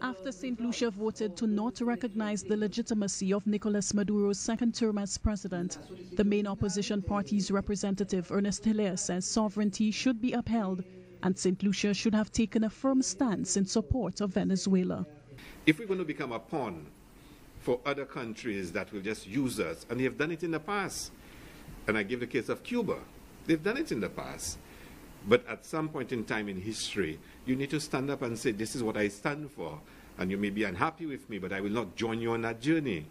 After St. Lucia voted to not recognize the legitimacy of Nicolas Maduro's second term as president, the main opposition party's representative Ernest Hilaire says sovereignty should be upheld and St. Lucia should have taken a firm stance in support of Venezuela. If we're going to become a pawn for other countries that will just use us, and they have done it in the past, and I give the case of Cuba, they've done it in the past. But at some point in time in history, you need to stand up and say, this is what I stand for. And you may be unhappy with me, but I will not join you on that journey.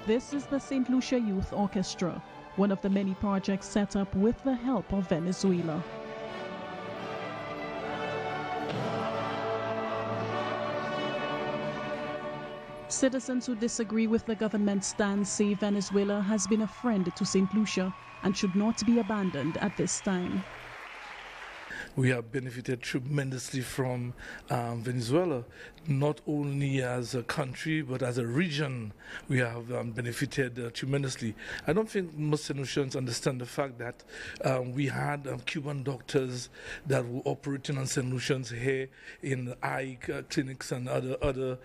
This is the St. Lucia Youth Orchestra, one of the many projects set up with the help of Venezuela. Citizens who disagree with the government's stance say Venezuela has been a friend to St. Lucia and should not be abandoned at this time. We have benefited tremendously from Venezuela, not only as a country but as a region. We have benefited tremendously. I don't think most St. Lucians understand the fact that we had Cuban doctors that were operating on St. Lucians here in eye clinics and other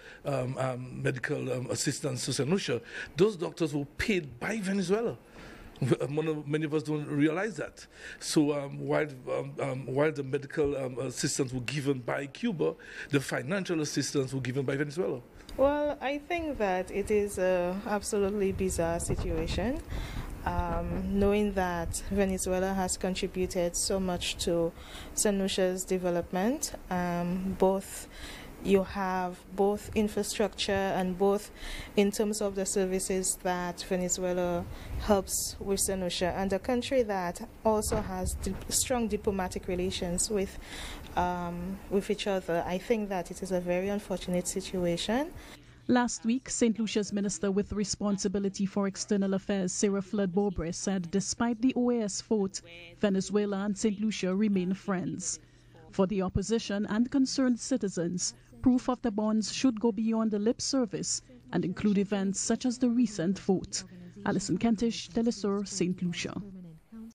medical assistance to St. Lucia. Those doctors were paid by Venezuela. Many of us don't realize that. So while the medical assistance were given by Cuba, the financial assistance were given by Venezuela. Well, I think that it is an absolutely bizarre situation, knowing that Venezuela has contributed so much to St. Lucia's development, you have both infrastructure and both in terms of the services that Venezuela helps with St. Lucia, and a country that also has strong diplomatic relations with each other. I think that it is a very unfortunate situation. Last week, St. Lucia's Minister with responsibility for external affairs, Sarah Flood-Bobre, said despite the OAS vote, Venezuela and St. Lucia remain friends. For the opposition and concerned citizens, proof of the bonds should go beyond the lip service and include events such as the recent vote. Alison Kentish, Telesur, St. Lucia.